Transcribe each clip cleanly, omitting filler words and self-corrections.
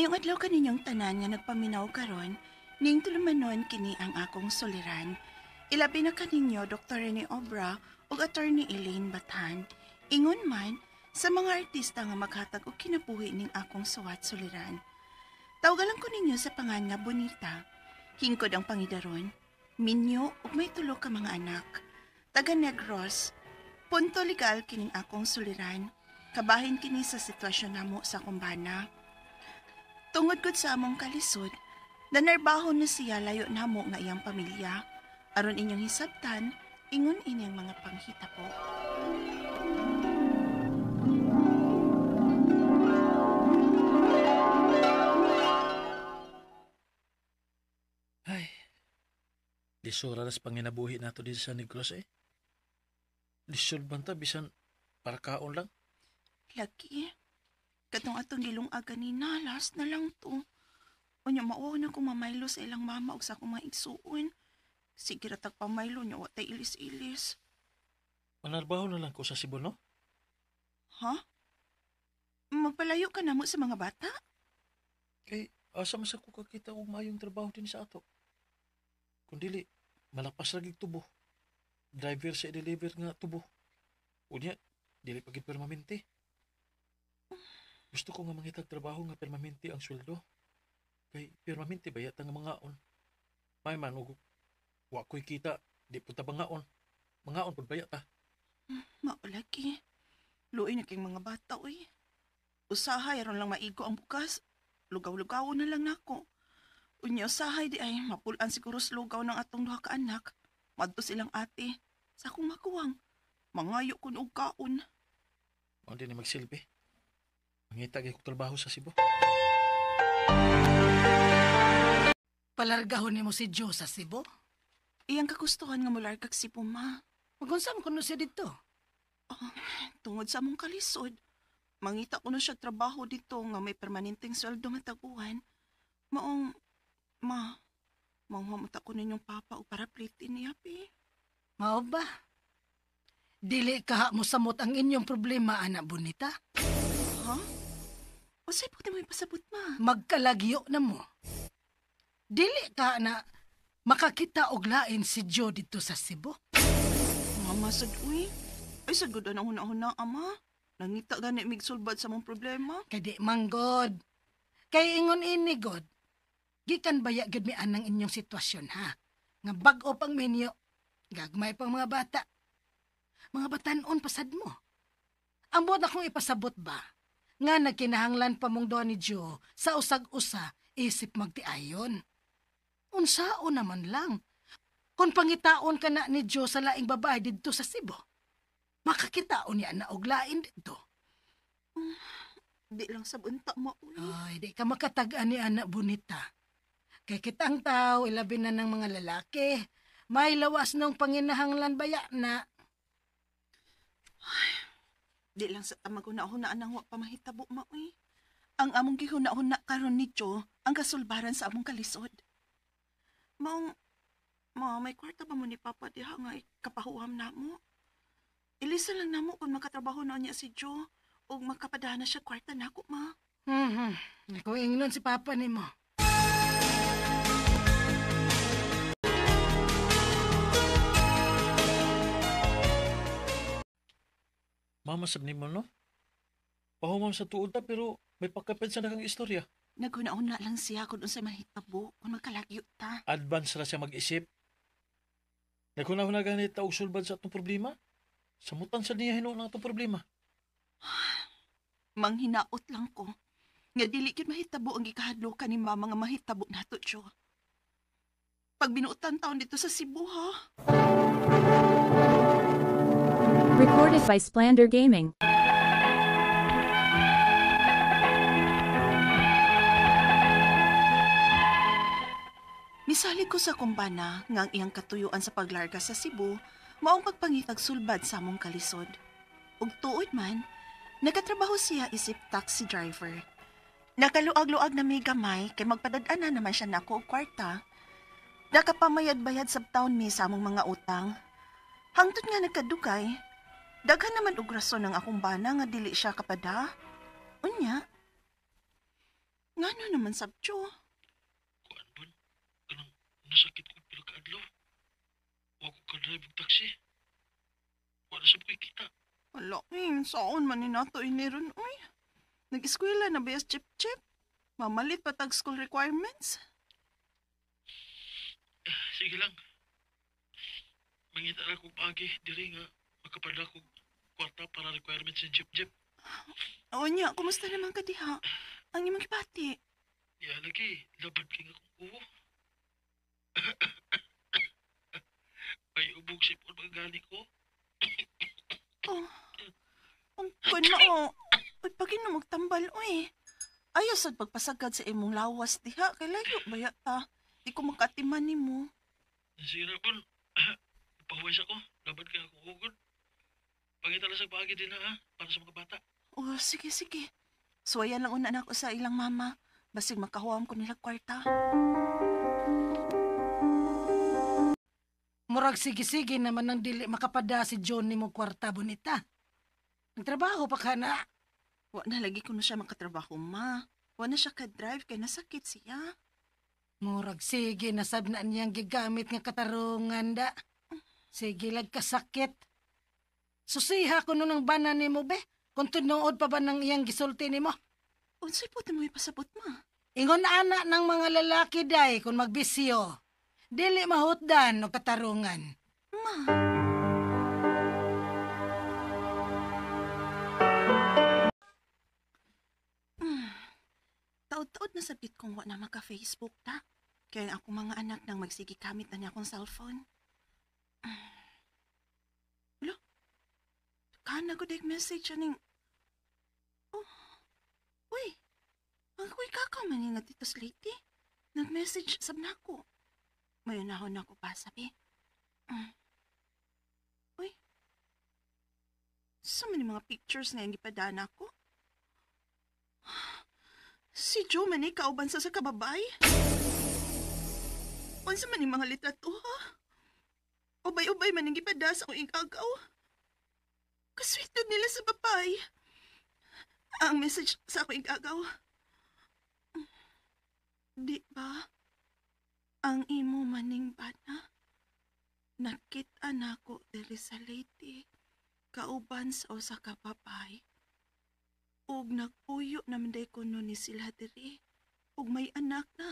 Mayong adlaw kaninyong tanan nga nagpaminaw karon, ning tulumanon kini ang akong suliran. Ilabi na kaninyo Dr. Rene Obra ug Attorney Elaine Batan. Ingon man sa mga artista nga maghatag og kinabuhi ning akong suwat suliran. Tawagan ko ninyo sa pangan nga Bonita. Hingkod ang pangidaron, minyo ug may tulo ka mga anak. Taga Negros. Punto legal kining akong suliran. Kabahin kini sa sitwasyon namo sa kumbana. Tungod gud sa among kalisod, nanarbahon na siya layo namo nga iyang pamilya. Aron inyong hisabtan, ingon inyang mga panghita po. Ay, lisura nas panginabuhi nato din sa Negros eh. Lisod banta bisan para kaon lang. Lagi, katong atong gilungagan ni nalas na lang to. Unya mao na kong mamaylo sa ilang mama ug sa akong mga igsuon. Sige ratag pamaylo niya watay ilis-ilis. Manarbaho na lang ko sa Cebu, no? Ha? Magpalayo ka na mo sa mga bata? Kay asa man sa ko kakita og maayong trabaho din sa ato. Kung dili, malapas lagi tubo. Driver sa i-deliver nga tubo. Unya, dili pagid permanente. Gusto ko nga mangitag trabaho nga permanente ang sweldo. Kay permanente bayat nga mangaon. May man ug wa ko'y kita, di punta bangaon. Mangaon pud bayat ta. Maulagi. Luoy na kayong mga bata, uy. Usahay, aron lang maigo ang bukas. Lugaw-lugaw na lang nako. Unya usahay di ay, mapulan siguro sa lugaw ng atong duha ka anak. Madto silang ate. Sa akong makuwang. Mangayo kun og kaon. Mao din ni magsilbi. Mangitag ako trabaho sa Cebu. Palargahon nimo si Jo sa Cebu? Iyang kagustuhan nga mular kag si Puma. Magunsam kuno siya dito. Tungod sa among kalisod, mangita ko na siya trabaho dito nga may permanenteng sweldo nga taguan. Maong, mamuta ko ninyong papa o para plitin niya, pi. Mao ba? Dili ka mo samot ang inyong problema, anak Bonita. Ha? O sa'y puti mo ipasabot, ma. Magkalagyo na mo. Dili ka na makakita og lain si Jo dito sa Cebu. Mama, sad, uy. Ay, sad, gud ang huna-huna, ama. Nangita gani migsulbad sa mong problema. Kay di manggod. Kay ingon ini god. Gikan baya gud mi anang inyong sitwasyon ha. Nga bag-o pang menyo. Gagmay pang mga bata. Mga batanon pasad mo. Ang buot akong ipasabot ba? Nga nagkinahanglan pa mong doon ni Jo sa usag-usa isip magtiayon. Unsao naman lang. Kung pangitaon ka na ni Jo sa laing babae dito sa Cebu, makakitaon niya na og lain dito. Di lang sa bunta mo, uy. Ay, di ka makatagaan ni anak Bonita. Kay kitang tao, ilabi na ng mga lalaki. May lawas ng panginahanglan baya na. Di lang sa tamag-huna-hunaan ang wa pamahitabo, ma, uy. Ang among gihuna-huna karon ni Jo, ang kasulbaran sa among kalisod. May kwarta ba mo ni Papa diha nga kapahuam na mo? Ilisa lang na mo kung makatrabaho na niya si Jo o makapadahan na siya kwarta na ako, ma. Ako ingnon si Papa ni mo. Mama sab nimo no? Pahumam sa tuod ta pero may pagkapensa na kang istorya. Naghuna-huna lang siya kung unsay mahitabo kung magkalagyo ta. Advance ra siya mag-isip. Naghuna-huna ganit ta og sulbad sa atong problema. Samutan sa niya hinuon ang atong problema. Manghinaot lang ko. Nga dili gyud mahitabo ang gikahadlokan ni mama nga mahitabo nato, Jo. Pag binuotan taon dito sa Cebu, ha? Recorded by Splander Gaming. Misalig ko sa kumbana nga ang iyang katuyuan sa paglarga sa Cebu maong pagpangitag sulbad sa among kalisod. Ug tuod man, nagatrabaho siya isip taxi driver. Nakaluag-luag na may gamay kay magpadad-an na naman siya nako og kwarta. Nakapamayad-bayad sa taon mi sa among mga utang. Hangtod nga nagkadugay, daghan naman og rason ng akong bana nga dili siya kapada. Unya, Ngano naman sabjo? Kuan ba? Kanang nasakit ko pila ka adlaw. Wa ko ka-drive og taxi. Wala sa ko'y kita. Wala, saan man ni nato iniron, uy. Nag-eskwela na ba chip-chip? Mamalit pa tag school requirements? Sige lang. Mangita na kong pagi, diri nga makapadla ko kwarta para requirements ng jeep-jeep. O niya, kumusta naman ka diha? Ang imong gipati. Ya lagi, labad king akong uwo. May ubog sipon paggali ko. Oh, ang kuna, Uy, pag magtambal, uy. Ayaw sad pagpasagad sa imong lawas diha, kay layo ba yata? Di ko makatiman ni mo. Nasira po. Pahuwais ako, labad kang akong ugod. Pangita lang sa pagi din ha, para sa mga bata. Oh, sige. Suwayan lang una na ako sa ilang mama. Basig makahuam ko nila kwarta. Murag sige-sige naman nang dili makapada si John ni mo kwarta, bonita. Nagtrabaho pa ka na. Wa na lagi ko na siya makatrabaho, ma. Wa na siya ka-drive kay nasakit siya. Murag sige, nasab na niyang gigamit nga katarungan da. Sige lag kasakit. Susiha ko nun ang bana ni mo, be. Kung tinuod pa ba ng iyang gisulti ni mo? Unsay po mo ipasabot, ma? Ingon ana ng mga lalaki day kung magbisyo. Dili mahutdan o katarungan. Ma, taod-taod na sabit kong wa na maka-Facebook ta. Kaya ako mga anak nang magsigi kamit na niya akong cellphone. Wala? Kana ko dek message aning... Oh, uy. Ang kuy kakaw man nga dito lady. Nag-message sab na ako. May unahon ako pa sabi. Uy. Sa mga pictures nga yung ipadana ko. Si Joe man ay kauban sa kababay. Unsa man yung mga litrato ha? Ubay-ubay man yung ipada sa kong igagaw. Kasweet nila sa babay. Ang message sa akong igagaw. Di ba? Ang imo maning bana. Nakita na ko diri sa lady. Kauban sa usa ka babay. Ug nagpuyo naman day ko ni sila diri. Ug may anak na.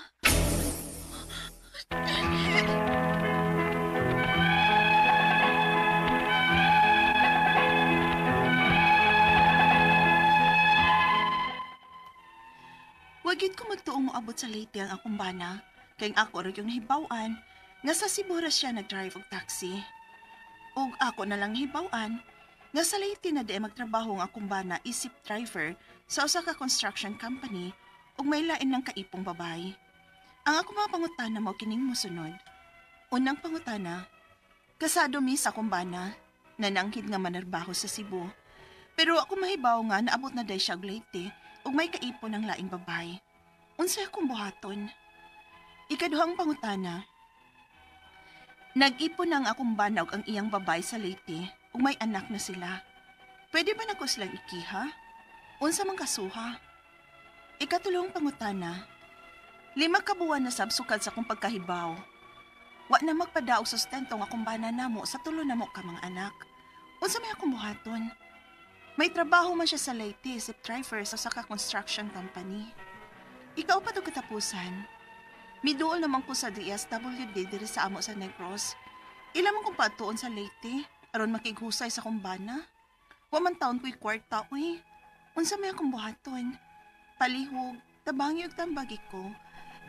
Wagid ko magtuong moabot sa Leyte ang akong bana. Kaya ako rin yung nahibawan nga sa Sibura siya nag-drive og taxi. Ug ako na lang nahibawan nga sa Leyte na di magtrabaho ang akong bana isip driver sa usa ka construction company ug may lain ng kaipong babay. Ang akong mga pangutana mao kining mosunod. Unang pangutana, kasado mi sa akong bana, nananghid nga manarbaho sa Cebu. Pero ako mahibaw nga naabot na day siya og Leyte ug may kaipon ng laing babay. Unsay akong buhaton? Ikaduhang pangutana, nag-ipon ang akong bana ug ang iyang babay sa Leyte ug may anak na sila. Pwede ba nako silang ikiha? Unsa man kasuha? Ikatulong pangutana, 5 ka buwan na sabsukad sa akong pagkahibaw. Wa na magpadaog sustento ang akong bana namo sa tulo namo ka mga anak. Unsa may akong buhaton? May trabaho man siya sa Leyte, isip driver sa saka construction company. Ikaw pa to katapusan. Miduol naman ko sa DSWD diri sa amo sa Negros. Ila man kong patuon sa Leyte, aron makighusay sa kumbana. Wa man taon ko'y kwarta, uy. Unsa may akong buhaton? Palihog, tabangi ug tambagi ko.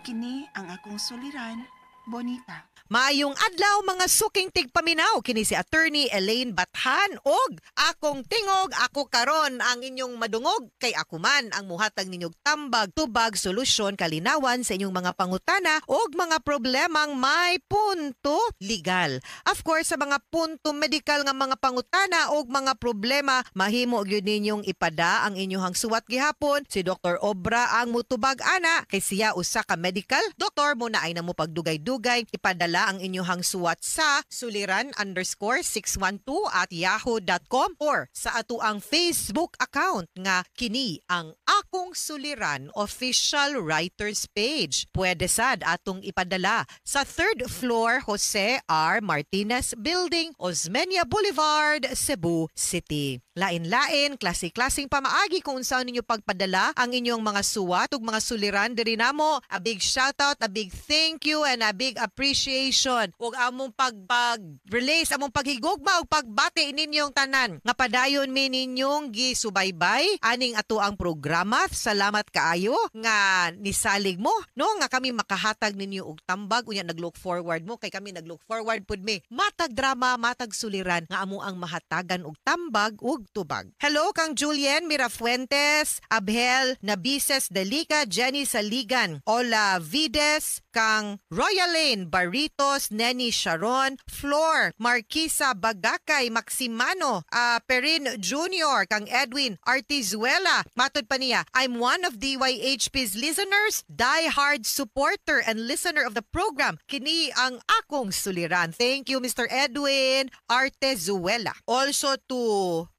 Kini ang akong suliran, Bonita. Maayong adlaw mga suking tigpaminaw kini si Attorney Elaine Bathan og akong tingog ako karon ang inyong madungog kay ako man ang muhatag ninyong tambag tubag solusyon kalinawan sa inyong mga pangutana og mga problemang may punto legal. Of course sa mga punto medical nga mga pangutana og mga problema mahimo gyud ninyong ipada ang inyong suwat gihapon si Dr. Obra ang mutubag ana kay siya usa ka medical doktor mo na ay namo pagdugay dugay ipadala ang inyong suwat sa suliran_612@yahoo.com or sa ato ang Facebook account nga kini ang Akong Suliran official writers page. Pwede sad atong ipadala sa 3rd floor Jose R. Martinez Building, Osmeña Boulevard, Cebu City. Lain-lain, klase-klaseng pamaagi kung saan ninyo pagpadala ang inyong mga suwat ug mga suliran diri namo. A big shoutout, a big thank you, and a big appreciation. Ug among pag-release, among paghigugma ug pagbati ninyong tanan. Nga padayon mi ninyong gisubaybay aning ato ang programa. Salamat kaayo nga nisalig mo, no? Nga kami makahatag ninyo og tambag unya naglook forward mo kay kami naglook forward pud mi. Matag drama, matag suliran nga amo ang mahatagan og tambag ug tubag. Hello kang Julien Mirafuentes, Abhel Nabises Delica, Jenny Saligan, Ola Vides, kang Royal Lane Barritos, Nenny Sharon, Flor Marquisa Bagakay, Maximano, Perin Jr., kang Edwin Artizuela. Matod pa niya, I'm one of DYHP's listeners, die-hard supporter and listener of the program. Kini ang akong suliran. Thank you, Mr. Edwin Artezuela. Also to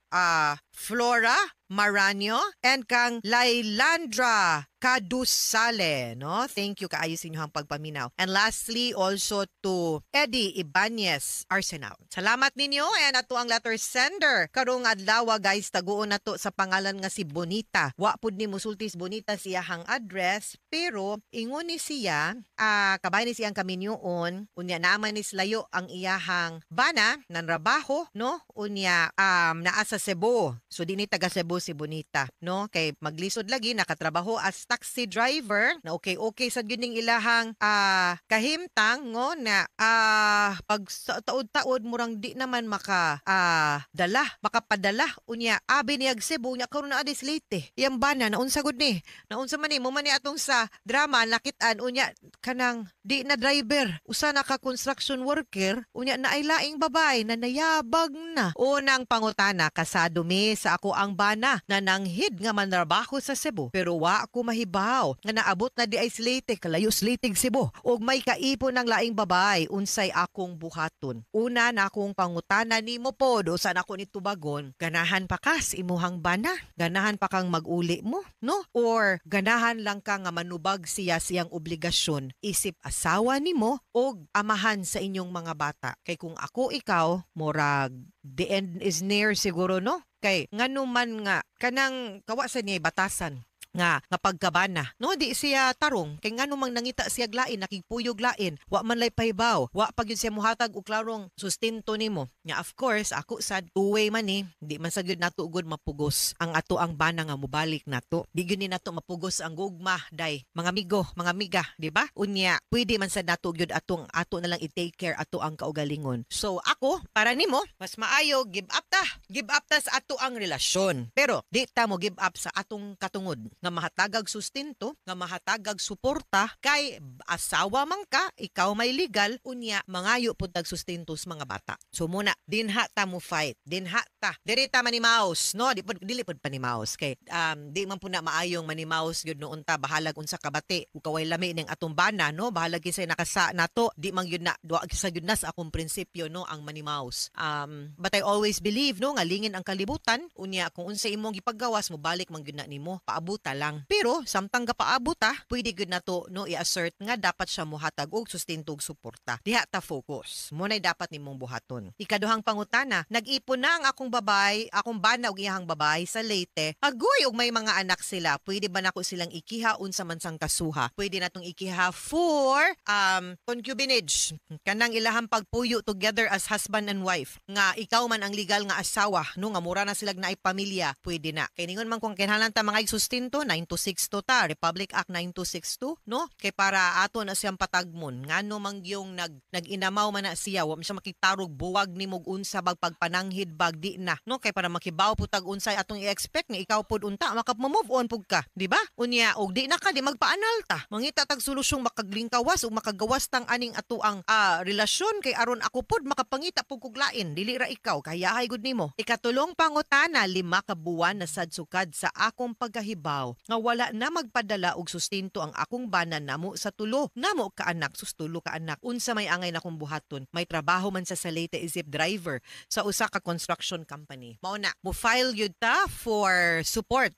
Flora Maranyo and kang Lailandra Kadusale, no? Thank you kaayo sa inyong pagpaminaw. And lastly, also to Eddie Ibanez Arsenal. Salamat ninyo and ato ang letter sender. Karong adlaw guys, taguon nato sa pangalan nga si Bonita. Wa pud ni musultis Bonita siyahang address, pero ingon ni siya, kabay ni siyang kaminyoon, unya naman ni layo ang iyahang bana nan trabaho, no? Unya naa sa Cebu. So di ni taga Cebu si Bonita, no? Kay maglisod lagi nakatrabaho as taxi driver na okay sa gyuding ilahang kahimtang ngo na pag taod-taod murang di naman makapadala unya abi niyag Cebu nya karon na adis late. Iyang bana naunsa gud ni? Naunsa man ni mo man ni atong sa drama nakit-an unya kanang di na driver, usa na ka construction worker unya na ay laing babay na nayabag na. Unang pangutana, kasado mi sa ako ang bana na nanghid nga manrabaho sa Cebu pero wa ako mahibaw nga naabot na di isolate kalayo slating Cebu ug may kaipon ng laing babay unsay akong buhaton. Una na akong pangutana nimo pod usa na ako ni tubagon, ganahan pa kas imuhang bana, ganahan pa kang maguli mo, no? Or ganahan lang ka nga manubag siyang obligasyon isip asawa nimo og amahan sa inyong mga bata. Kay kung ako ikaw murag the end is near siguro, no? Kay ngano man nga kanang kawasan niya batasan nga pagkabana, no? Di siya tarong kay ngano mang nangita siya glain, nakigpuyog lain, wa man lay pahibaw, wa pag yun siya muhatag og klarong sustento nimo. Nya of course ako sad two-way man di man sa gyud nato ugod mapugos ang ato ang bana nga mobalik nato. Di gyud ni nato mapugos ang gugma day. Mga amigo, mga amiga, di ba? Unya pwede man sa nato gyud ato na lang i-take care ato ang kaugalingon. So ako para nimo mas maayo give up ta sa ato ang relasyon. Pero di ta mo give up sa atong katungod nga mahatagag sustento, nga mahatagag suporta kay asawa man ka, ikaw may legal, unya mangayo pud tag sustento sa mga bata. So muna dinha ta mo fight, dinha ta. Diri ta manimaus, no? Dili pud panimaus kay di man pud na maayong manimaus gyud noon ta bahalag unsa kabati ug kaway lami ning atong bana, no? Bahalag kisay nakasa nato, di man gyud na duwa sa gyud na sa akong prinsipyo, no, ang manimaus. But I always believe, no, nga lingin ang kalibutan, unya kung unsa imong gipaggawas mo balik man gyud na nimo, paabuta lang. Pero samtang gapaabot pwede gyud nato, no, i-assert nga dapat siya mohatag og sustento ug suporta. Diha ta focus. Mo nay dapat nimong buhaton. Ikaduhang pangutana, nag-ipon na ang akong bana ug iyahang babay sa Leyte. Agoy og may mga anak sila. Pwede ba nako silang ikiha unsa man sang kasuha? Pwede natong ikiha for concubinage. Kanang ilahang pagpuyo together as husband and wife. Nga ikaw man ang legal nga asawa, no, nga mura na silang naay pamilya, pwede na. Kay ningon man kung kinahanglan ta mga sustento 9262 ta, Republic Act 9262, no? Kay para ato na siyang patagmon. Ngano mang yung nag-inamaw man na siya, wa man siya makitarog buwag ni mog unsa bag pagpananghid bag di na, no? Kay para makibaw putag unsay atong i-expect ni ikaw pud unta makapmo-move on pud ka, di ba? Unya og di na ka di magpaanal ta. Mangita tag solusyong makaglingkawas ug makagawas tang aning ato ang relasyon kay aron ako pud makapangita pug kuglain, dili ra ikaw kayahay gud nimo. Ikatulong pangutana, 5 ka buwan na sad sukad sa akong pagkahibaw paminaw nga wala na magpadala og sustento ang akong bana namo sa tulo. Namo ka anak, sus tulo ka anak. Unsa may angay na akong buhaton. May trabaho man sa Leyte isip driver sa usa ka construction company. Mao na, mo file yun ta for support.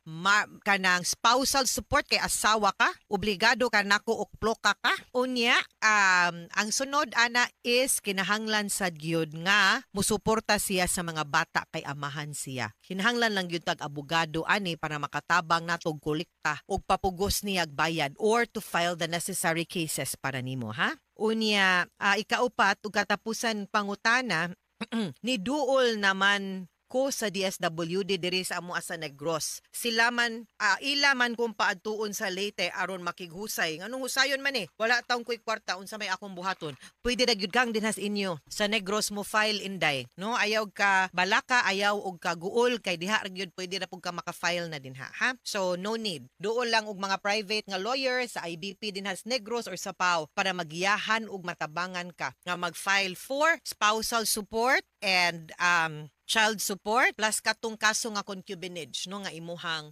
Kanang spousal support kay asawa ka, obligado ka nako og ploka ka. Unya, ang sunod ana is kinahanglan sa gyud nga musuporta siya sa mga bata kay amahan siya. Kinahanglan lang gyud tag abogado ani para makatabang natog kolekta og papugos niya bayad or to file the necessary cases para nimo, ha? Unya, ikaupat ug katapusan pangutana ni duol naman ko sa DSWD diri sa amo asa Negros. Sila man ila man kung paadtuon sa Leyte aron makighusay. Anong husayon man wala taong ko'y kwarta unsa may akong buhaton. Pwede ra gyud kang dinhas inyo sa Negros mo file inday. No, ayaw ka balaka, ayaw og ka guol kay diha ra gyud pwede ra pug ka maka-file na dinha, ha? So no need. Duol lang og mga private nga lawyer sa IBP dinhas Negros or sa PAO para magiyahan og matabangan ka nga mag-file for spousal support and child support plus katong kaso nga concubinage no nga imuhang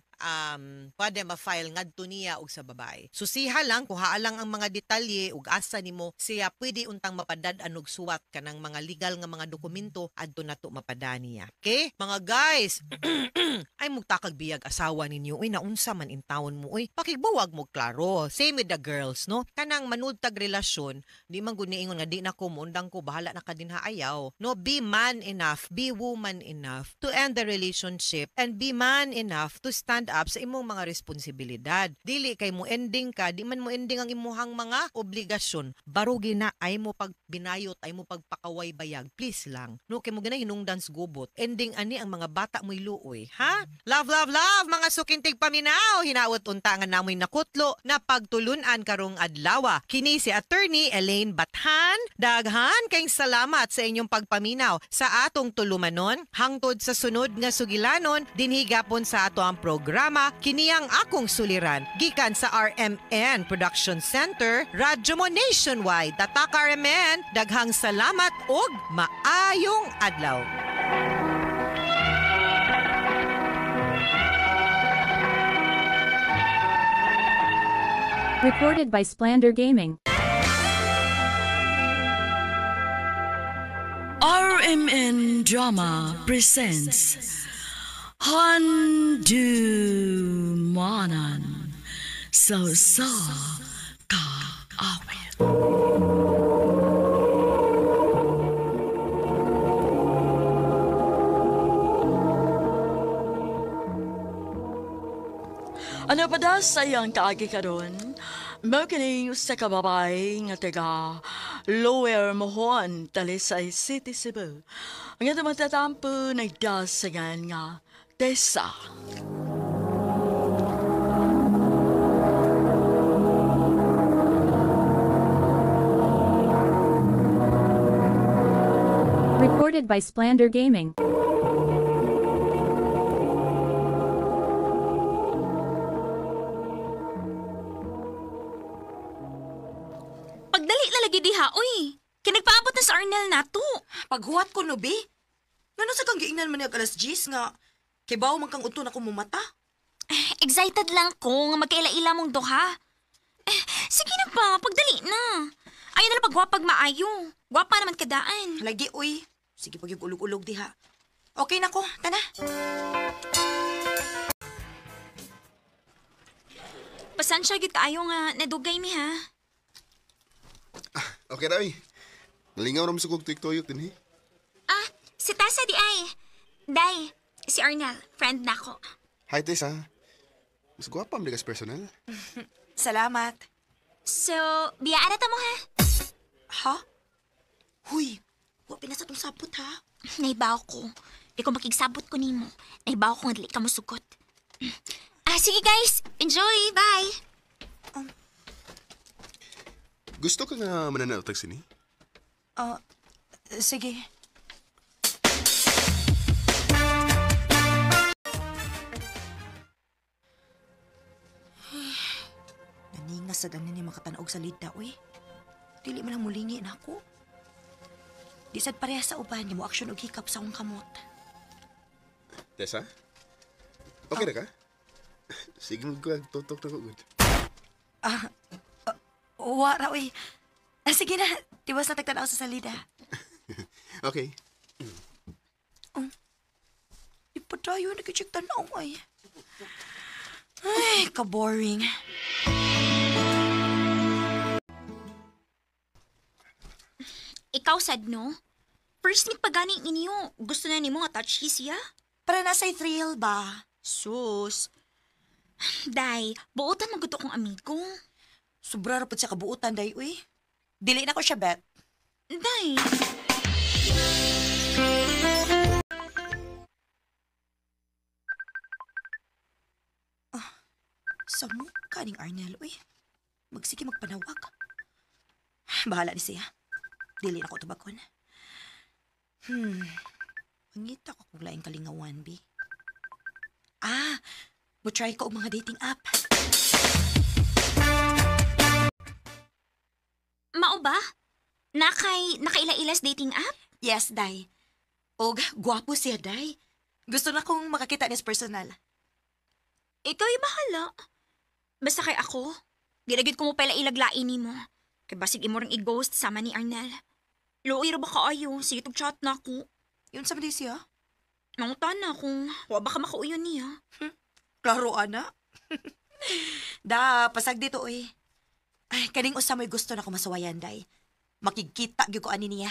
pwede ma-file ngadto niya og sa babae. Susiha lang kuha lang ang mga detalye ug asa nimo siya pwede untang mapadad-an og suwat kanang mga legal nga mga dokumento adto nato mapada niya. Okay? Mga guys, ay mugtakag biyag asawa ninyo. Uy, naunsa man in town mo. Uy, pakigbuwag mo klaro. Same with the girls, no? Kanang manudtag relasyon, di man gud niingon nga di na ko mundang ko bahala na ka dinha ayaw. No, be man enough, be woman enough to end the relationship and be man enough to stand up sa imong mga responsibilidad. Dili kay mo ending ka, di man mo ending ang imuhang mga obligasyon. Barugi na ay mo pagbinayot, ay mo pagpakaway bayag. Please lang. No, kay mo ganay hinungdan sa gubot. Ending ani ang mga bata mo'y luoy, ha? Love, love, love, mga sukintig paminaw. Hinaot unta nga namoy nakutlo na pagtulunan karong adlaw. Kini si Attorney Elaine Bathan. Daghan kayong salamat sa inyong pagpaminaw sa atong tulumanon. Hangtod sa sunod nga sugilanon, dinhigapon sa ato ang programa Kiniyang Akong Suliran. Gikan sa RMN Production Center, Radyo mo Nationwide. Tatak RMN, daghang salamat og maayong adlaw. Recorded by Splander Gaming. RMN Drama presents Handumanan Sa Ka Awit. Ano pa da sayang kaagi karon? Mao kini sa kababay nga taga Lower Mohon, Talisay City, Cebu. Ang ito matatampo nagdasagan nga Tessa. Recorded by Splander Gaming. Pagdali na lagi diha, uy. Kinagpaabot na sa Arnel nato. Paghuwat ko no, be. Ngano sa kang giingnan man niya alas 10 nga, kibaw man kang uto na kong mumata. Excited lang ko nga magkaila-ila mong duha. Sige na pa, pagdali na. Ayaw na lang pagwapag maayo. Gwapa naman kadaan. Lagi, uy. Sige pag yung ulog-ulog diha. Okay na ko, tana. Pasansya gid kaayo nga nadugay mi ha. Okay na, uy. Nalingaw naman sa kong tuyok-tuyok din, eh. Si Tessa di ay. Day, si Arnel, friend na ko. Hi, Tess, ha? Mas gwapa ang ligas personal. Salamat. So, biyaan na ta mo ha. Ha? Huy, huwag pinasa tong sapot, ha? Naibaw ko. Di ko makigsabot ko nimo. Naibaw ko nga dili ka mo sugot. Sige guys, enjoy, bye. Gusto ka nga mananautag sini? Sige. Naningas sa danan ni makatanaog sa lida, uy. Dili man lang mulingi na ako. Di sad pareha sa uban, ni mo aksyon og hikap sa akong kamot. Tess, ha? Okay na ka? Sige mo ko, tutok na ko, good. Wara, uy. Sige na, tiwas na tagtanaw sa salida. Okay. Di pa tayo nag-check tanaw, ay. Ay, ka-boring. Ikaw sad no? First meet pa gani ninyo. Gusto na nimo nga touchy siya? Para nasa'y thrill ba? Sus. Day, buotan maguto kong amigo. Sobra rapod siya kabuutan, day, uy. Dili na ko siya, bet. Day. Sa mukha ning Arnel, uy. Magsige magpanawag. Bahala ni siya. Dili na ko tubakon. Mangita ko kung laing kalingawan, bi. Try ko og mga dating app. Mao ba? Nakaila-ilas dating app? Yes, day. Og gwapo siya, day. Gusto na kong makakita niya personal. Ikaw'y bahala. Basta kay ako, ginagid ko mo pala ilaglain ni mo. Kay basig imo ring i-ghost sama ni Arnel. Luoy ra ba kaayo? Sige tog chat na ako. Yun sa di siya? Nangutan na kung wa ba ka makauyon niya. Klaro, ana. Da, pasag dito, uy. Ay, kaning usa mo'y gusto na ko masawayan, day. Makikita gyud ko ani niya.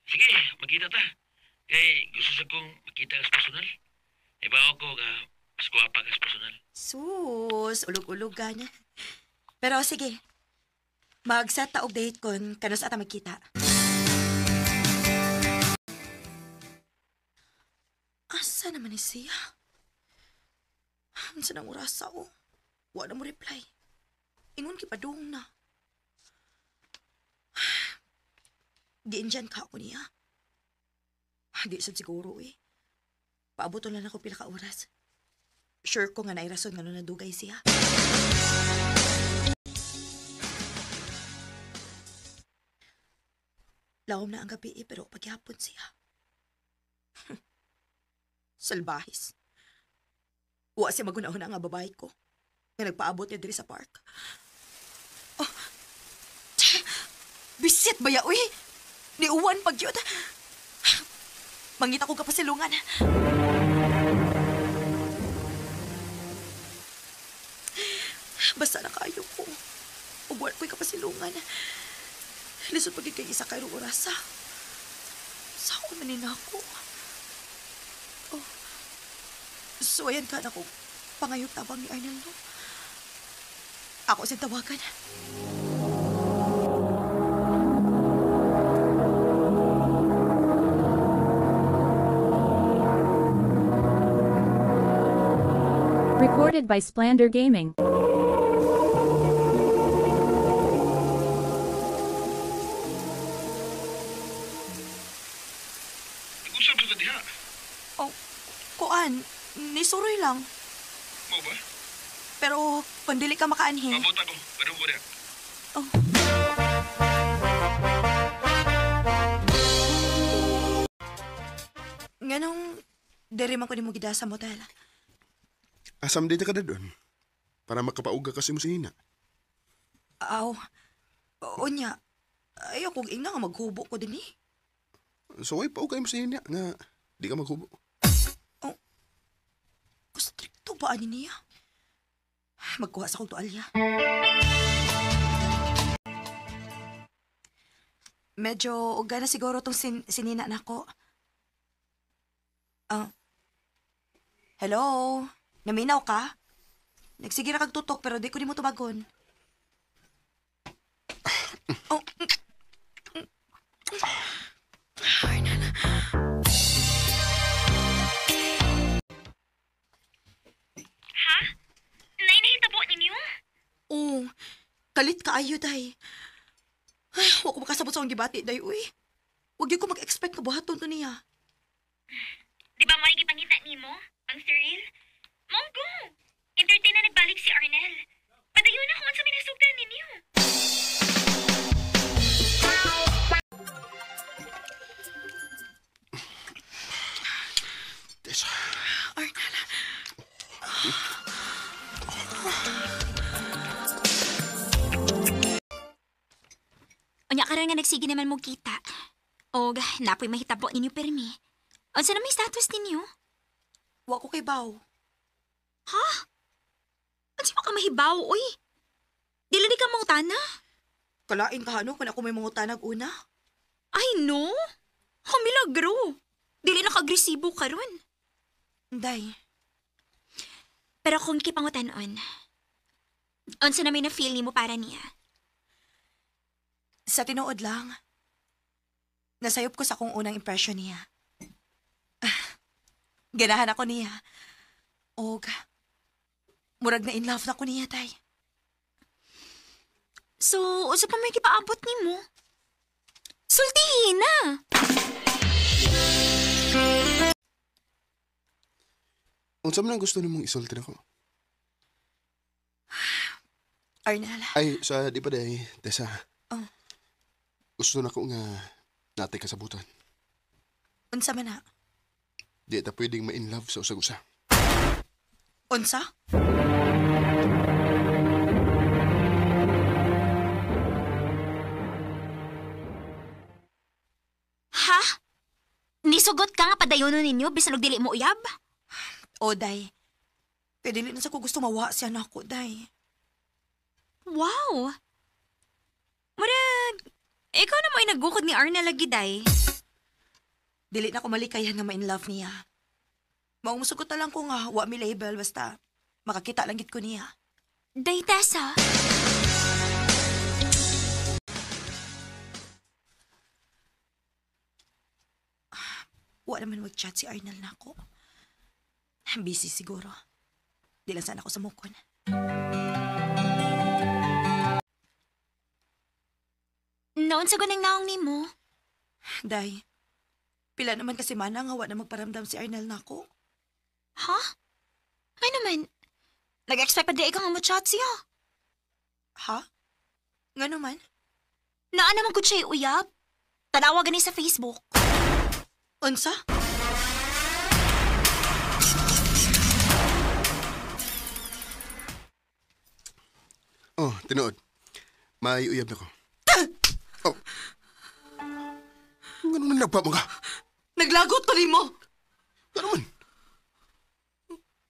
Sige, magkita ta. Kay gusto sa kong makita as personal. Ibaw ko nga mas guwapa as personal. Sus, ulog-ulog ka na. Pero sige, mag-set ta og date kon kanos ata magkita. Asa naman ni siya? Ansa nang orasa o? Wa na mo reply. Ingon kipadung na. Diin dyan ka ako niya. Di sad siguro eh. Paaboton lang ako pila ka oras. Sure ko nga nairason nga nung nadugay siya. Lawom na ang gabi pero paghapon siya. Salbahis. Wa siya magunahon nga babae ko. Nga nagpaabot niya diri sa park. Oh. Bisit ba ya, uy? Niuwan pag yun. Mangita ko kapasilungan. Basta na kayo ko. Ugwan ko'y kapasilungan. Lisod pag ikay isa kayo orasa. Saan manin ako? Oh. So, ayan ka na ko. Pangayong tabang ni Arnel, no? Ako siyang tawagan. Recorded by Splander Gaming. Nag-usap sa diha. Oh, kuan. Nisuroy lang. Mo ba? Pero, pandili ka makaanhin. Mabot ako. Padung ko diha. Oh. Nganong, dere man ko ni mo gida sa motel. Asam din ka na doon. Para makapauga kasi mo si Hina. Aw. O niya. Ayaw kong ina nga maghubo ko din eh. So ay paugay mo si Hina nga di ka maghubo. Stricto ba ani niya? Magkuha sa kong tualya. Medyo uga na siguro tong sinina na ko. Hello? Naminaw ka? Nagsige na kag tutok pero di ko di mo tumagon. Oh. Ha? Nay, nahitabo ninyo? Oh, kalit ka ayo, day. Ay, huwag ko makasabot sa akong gibati, day, uy. Huwag yun ko mag-expect na buhaton to niya. Di ba mo pangita ni mo? Ang Cyril? Monggo! Entertain na nagbalik si Arnel. Padayon ako sa minasugan ninyo. Tessa. Arnel. Unya karon nga nagsige naman mo kita. O napoy mahitabo ninyo permi. Unsa na may status ninyo? Wa ko kay baw. Ha? Unsa mo ka mahibaw, oy? Dili di ka mangutana? Kalain ka ano kung ako may mga utanag una? Ay no. Oh, milagro. Dili na ka-agresibo karon. Day, Pero kung kipangutanon, unsa na may na-feel nimo para niya? sa tinuod lang, nasayop ko sa akong unang impression niya. Ganahan ako niya. Og, murag na in love na ko niya, tay. So, unsa pa may kipaabot nimo? Sultihin na. Unsa man ang gusto nimong isulti nako? Arnel, Ay, sa di pa day, Tessa. Oh. Gusto na ko nga natay kasabutan. unsa man na? Di ta pwedeng ma-in love sa usag-usa. Unsa? Ha? Nisugot ka nga padayonon ninyo bisan og dili mo uyab? O, day. Kaya dili na sa ko gusto mawa siya na ako, day. Wow. Murag, ikaw na mo ay nagukod ni Arnel lagi, day. Dili na ko malikayan nga ma-in love niya. Maumusugot na lang ko nga, wa mi label, basta makakita lang gid ko niya. Day, Tessa. Wa naman mag-chat si Arnel na ako. Busy siguro. Di lang sana ako sa mukon. Noon sa gunang naong nimo. Day, pila naman kasi mana nga wa na magparamdam si Arnel na ako. Ha? Ay naman, nag-expect pa di ikaw nga mo-chat siya. Ha? Nga naman? Naa naman ko siya uyab. Tanawa gani sa Facebook. Unsa? Oh, tinuod. May uyab na ko. Oh. Nga naman nagpa mo ka? Naglagot ko nimo. Nga naman.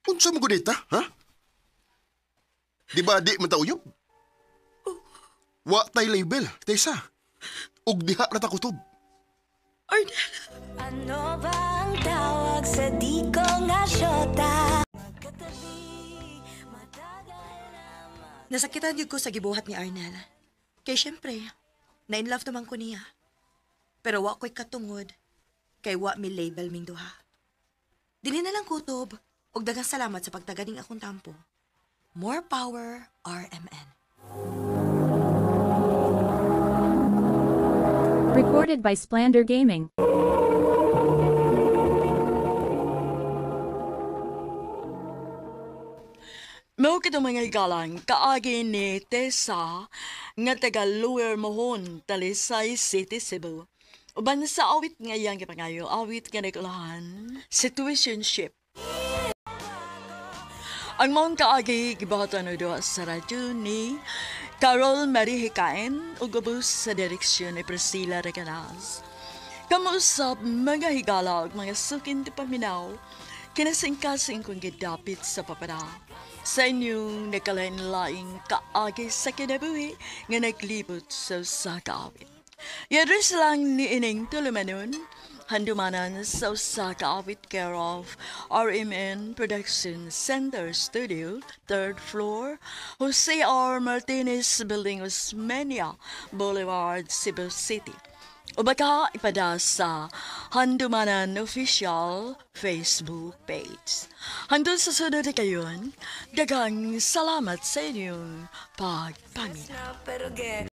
Unsa mo gunita, ha? Di ba di man ta uyab? Wa tay label, Tessa. Ug diha na ta kutob. Arnel. Ano ba ang tawag sa di ko nga syota? Nasakitan yun ko sa gibuhat ni Arnel. Kay syempre, na-in-love naman ko niya. Pero wa ko'y katungod, kay wa mi label ming duha. Dili na lang kutob, ug daghang salamat sa pagtaganing akong tampo. More power, RMN. Recorded by Splander Gaming. Mao kitong mga igalang kaagi ni Tessa nga taga Lower Mohon, Talisay City, Cebu. Uban sa awit nga iyang gipangayo, awit nga nagulahan, situationship. Ang mong kaagi gibahatan do sa radyo ni Carol Marie Hikain ug ubos sa direksyon ni Priscilla Regalas. Kamusap mga higala ug mga sukin ti paminaw, kinasingkasing kong gidapit sa papada. Sa inyong nakalain-laing kaagi sa kinabuhi nga naglibot sa kaawit. Yadres lang ni ining tulumanon, handumanan sa kaawit care of RMN Production Center Studio, 3rd floor, Jose R. Martinez Building, Osmeña Boulevard, Cebu City. O baka ipada sa Handumanan Official Facebook page. Hantun sa sunod na kayon, dagang salamat sa inyong pagpamina.